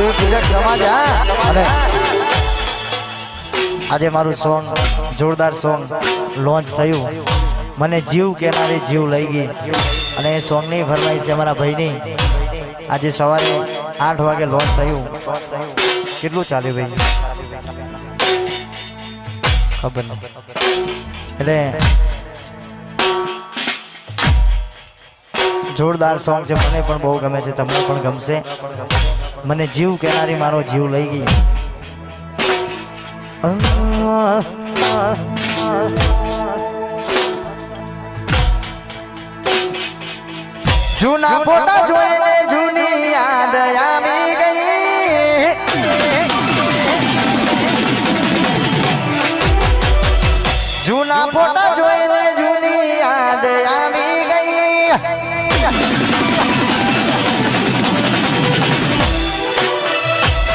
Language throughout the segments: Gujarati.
દેવી પૂજક સમાજ અને આજે મારું સોંગ જોરદાર સોંગ લોન્ચ થયું મને જીવ કેનારી જીવ લઈ ગઈ અને એ સોંગની ફરમાઈશ છે અમારા ભાઈની આજે સવારે 8 વાગે લોન્ચ થયું કેટલું ચાલ્યું ભાઈ ખબર નહીં એટલે જોરદાર સોંગ છે મને પણ બહુ ગમે છે તમને પણ ગમશે મને જીવ કેનારી મારો જીવ લઈ ગઈ જૂના ફોટા જોઈને જૂની યાદ આવી ગઈ જૂના ફોટા જોઈને જૂની યાદ આવી ગઈ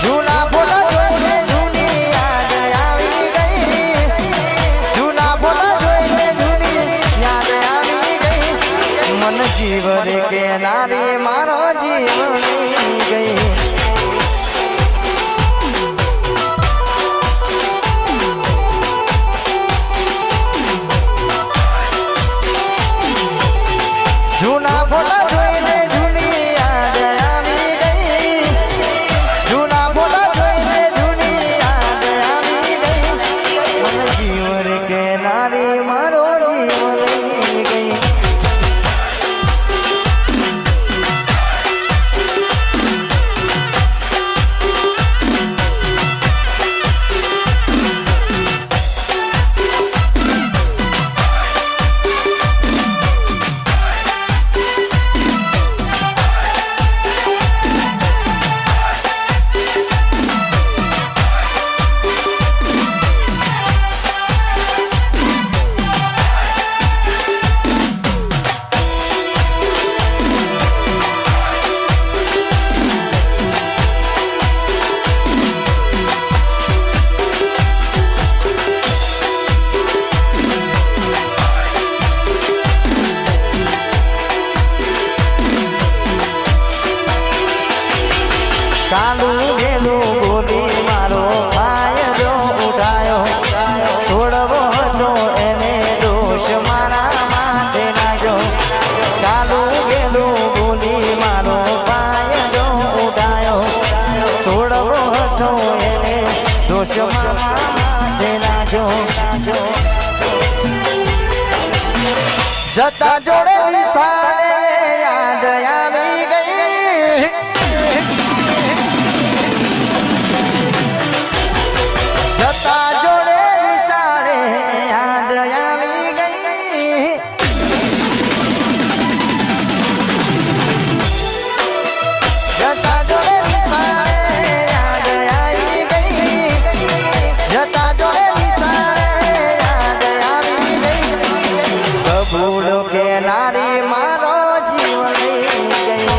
જૂના ફોટા જોઈને જૂની યાદ આવી ગઈ જૂના ફોટા જોઈને જૂની યાદ આવી ગઈ મન જીવ રે કેનારી મારો જીવ લઈ ગઈ જૂના ફોટા જોઈને જૂની યાદ આવી ગઈ જૂના ફોટા જોઈને જૂની યાદ આવી ગઈ મન જીવ રે કેનારી મારો જીવ લઈ ગઈ કાલું ગેલું બોલી મારો ફાયદો ઉઠાયો છોડવો હતો એને દોષ મારા માટે નાખ્યો કાલું ગેલું બોલી મારો ફાયદો ઉઠાયો છોડવો હતો એને દોષ મારા માટે નાખ્યો જતા જોડે વિસાને યાદ આવી ગઈ જતા જોડે નિશાળે યાદ આવી ગઈ જતા જોડે નિશાળે યાદ આવી ગઈ જતા જોડે નિશાળે યાદ આવી ગઈ કબૂલ કેનારી મારો જીવ લઈ ગઈ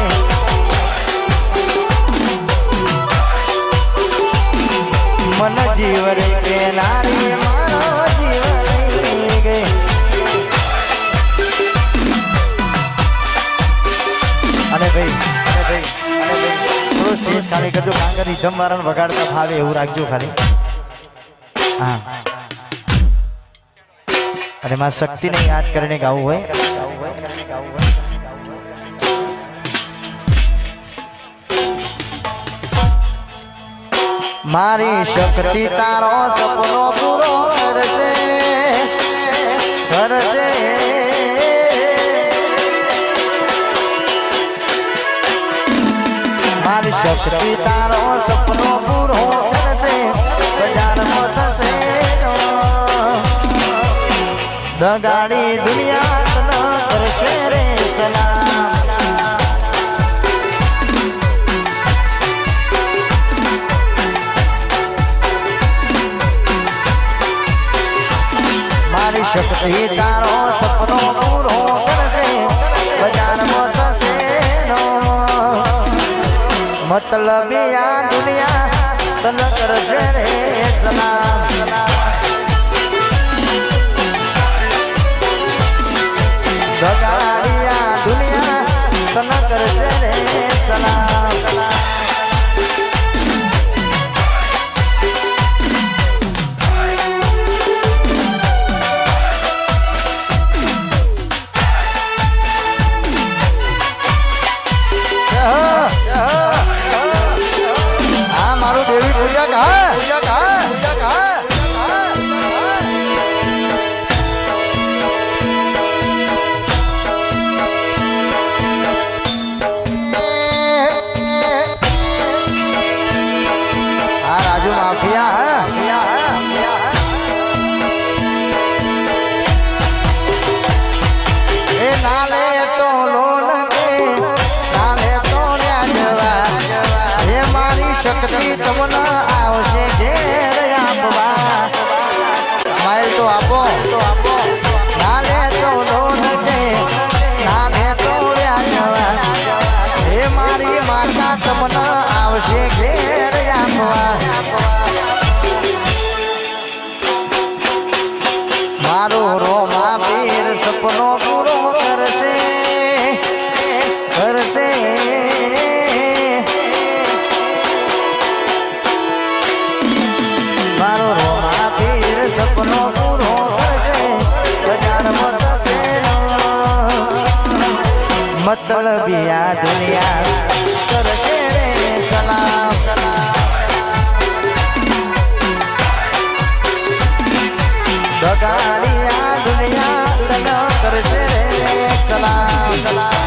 મન જીવ રે કેનારી મારો જીવ લઈ ગઈ અને ભાઈ થોડું સ્ટેજ ખાલી કરજો કારણ કે રીધમ વાળાને વગાડતા ફાવે એવું રાખજો ખાલી હા અને માં શક્તિને યાદ કરીને ગાવું હોય મારી શક્તિ તારો સપનો પૂરો કરશે કરશે મારી શક્તિ તારો સપનો પૂરો કરશે બજારમાં થશે દગાડી દુનિયા ન કરશે રે સલામ મારી શક્તિ તારો સપનો પૂરો કરશે બજારમાં થશે મતલબ આ દુનિયા તન કરશે રે સલામ દગાડી આ દુનિયા તન કરશે રે સલામ राजू माफिया नाले तो लोन के नाले तो न्याजवा हे मारी शक्ति तमना आवशे घेर आपवा स्माइल तो आपो नाले तो लोन के नाले तो न्याजवा हे मारी माता तमना आवशे घेर आपवा मारो रोमा पीर सपनो पूरो करसे करसे मारो रोमा पीर सपनो पूरो करसे हजार मतसे मतलबिया दुनिया करसे रे सलाम बगाड़िया दुनिया तनो करसे रे सलाम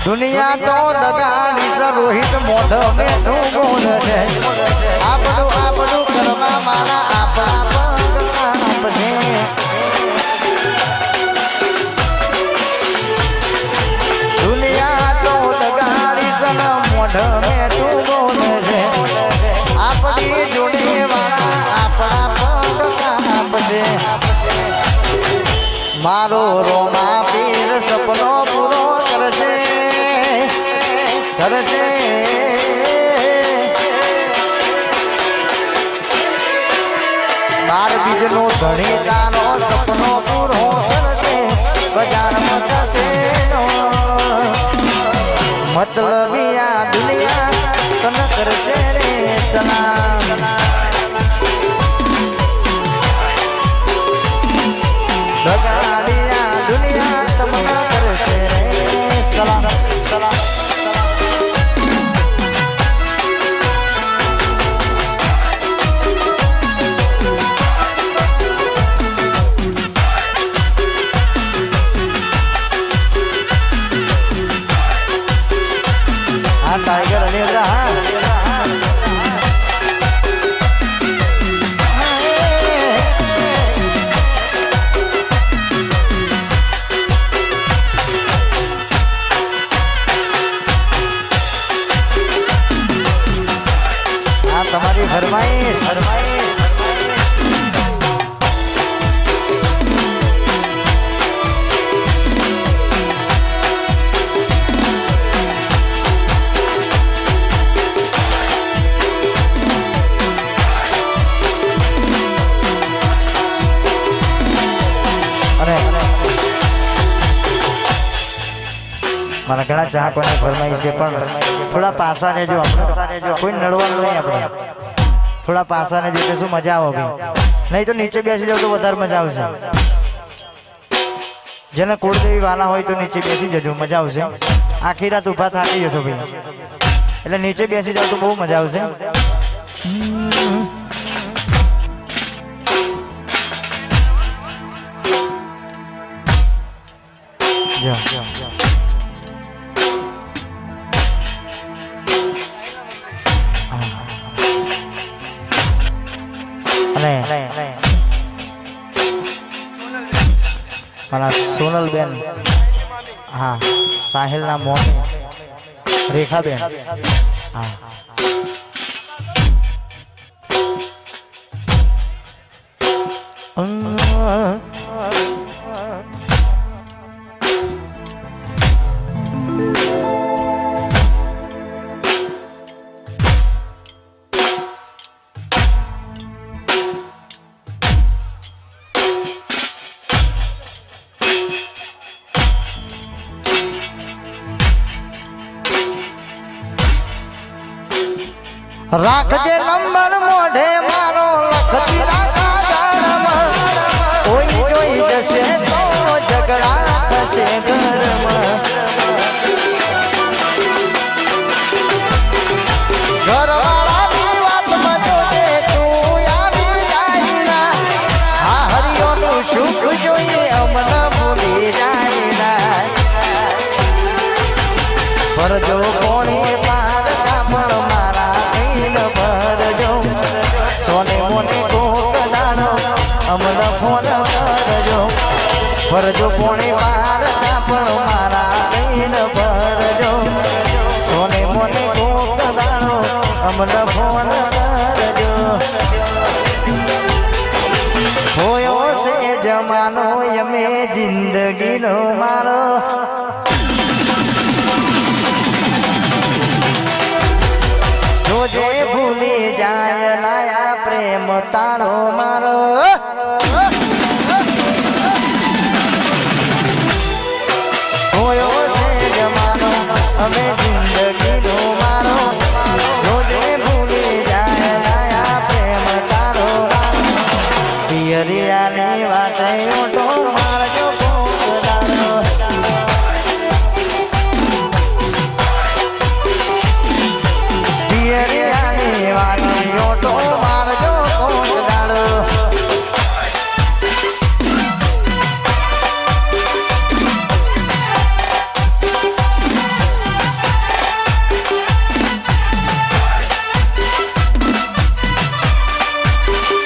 दुनिया तो दगाड़ी रोहित मोढ़ में ढूंढ है आपडू आपडू करवा मारा आपड़ा पंग आपसे दुनिया तो दगाड़ी मोढ़ में ढूंढ है आपड़ी जोड़े वाला आपड़ा पंग आपसे मारो रोमा पीर सपनो पूरो करसे करसे बार बीजनो धणी तारो सपनो पूरो करसे बाजार में जसे मतलबिया दुनिया तन करसे रे सलाम बगाड़िया दुनिया तमना करसे रे सलाम सलाम टाइगर अनिल रहा तुम्हारी फरमाइश મને ઘણા ચાહકોને ફરમાઈ છે પણ થોડા પાસાને જો કોઈ નડવાનું નહીં આપણે થોડા પાસાને જો શું મજા આવે નહીં તો નીચે બેસી જાવ તો વધારે મજા આવશે જેને કુળદેવી વાલા હોય તો નીચે બેસી જજો મજા આવશે આખી રાત ઊભા થાકી જશો ભાઈ એટલે નીચે બેસી જાવ તો બહુ મજા આવશે मारा सोनल बेन हाँ साहिल ना मोह रेखा बेन हाँ રાખજે નંબર મોઢે મારો લખતી રાખા ગાળમાં કોઈ જોઈ જશે તો ઝઘડા થશે ઘરમાં ઘરવાળાની વાતમાં જોજે તું આવી જાય ના આ હરિયોનું સુખ જોઈએ અમને ભૂલી જાય ના ભરજો કોણી પાર કાપડ મારા કઈન ભરજો સોને મોને કોક દાડો અમને ફોન કરજો ભરજો કોણી પાર કાપડ મારા કઈન ભરજો સોને મોને કોક દાડો અમને ફોન કરજો હોયો છે જમાનો યમે જિંદગીનો મારો જોજે ભૂલી જાય લાયા પ્રેમ તારો મારો હોયો છે જમાનો અમે જિંદગીનો મારો જોજે ભૂલી જાય લાયા પ્રેમ તારો મારો પિયરિયાની વાતે ઓટો મારજો કોક દાડો પિયરિયાની વાતે ઓટો મારજો કોક દાડો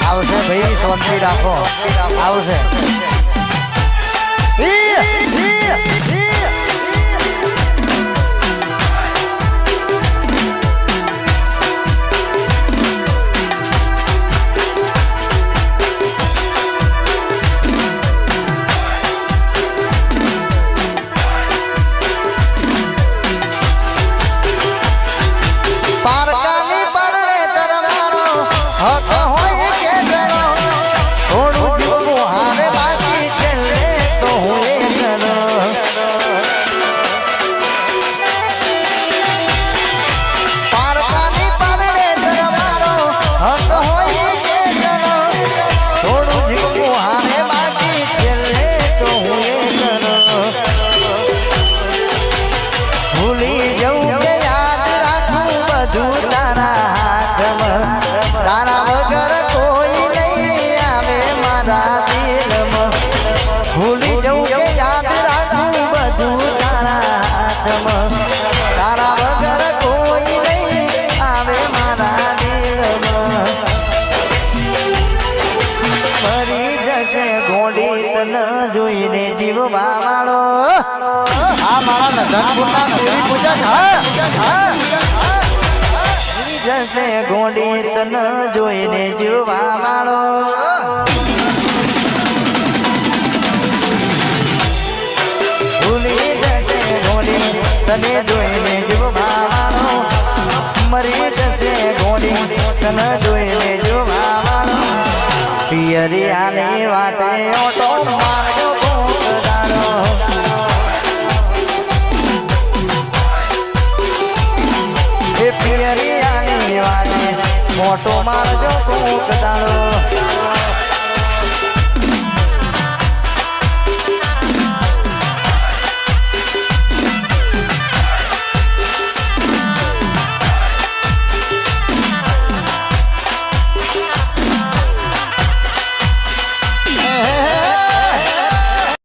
આવશે ભાઈ શાંતિ રાખો આવશે પારકાની પરણે તરમારો હક હોય કે જણો થોડું જીવવું હારે બાકી છેલ્લે તો હું એ જણો પારકાની પરણે તરમારો હક હોય કે જણો થોડું જીવવું હારે બાકી છેલ્લે તો હું એ જણો ભૂલી જવું કે યાદ રાખું બધું તારા હાથમાં તારા વગર કોઈ નહીં આવે મારા દિલમાં ભૂલી જવું કે યાદ રાખું બધું તારા હાથમાં તારા વગર કોઈ નહીં આવે મારા દિલમાં મરી જશે ગોડી તને જોઈને જીવવા વાળો આ મારા ધનપુરના દેવી પૂજન જશે ગોડી તને જોઈને જીવવા વાળો ભૂલી જશે ગોડી તને જોઈને જીવવા વાળો મરી જશે ગોડી તને જોઈને જીવવા વાળો પિયરિયાની વાટે ઓટો મારજો કોક દાડો એ પિયરિયાની વાટે મોટો મારજો કોક દાડો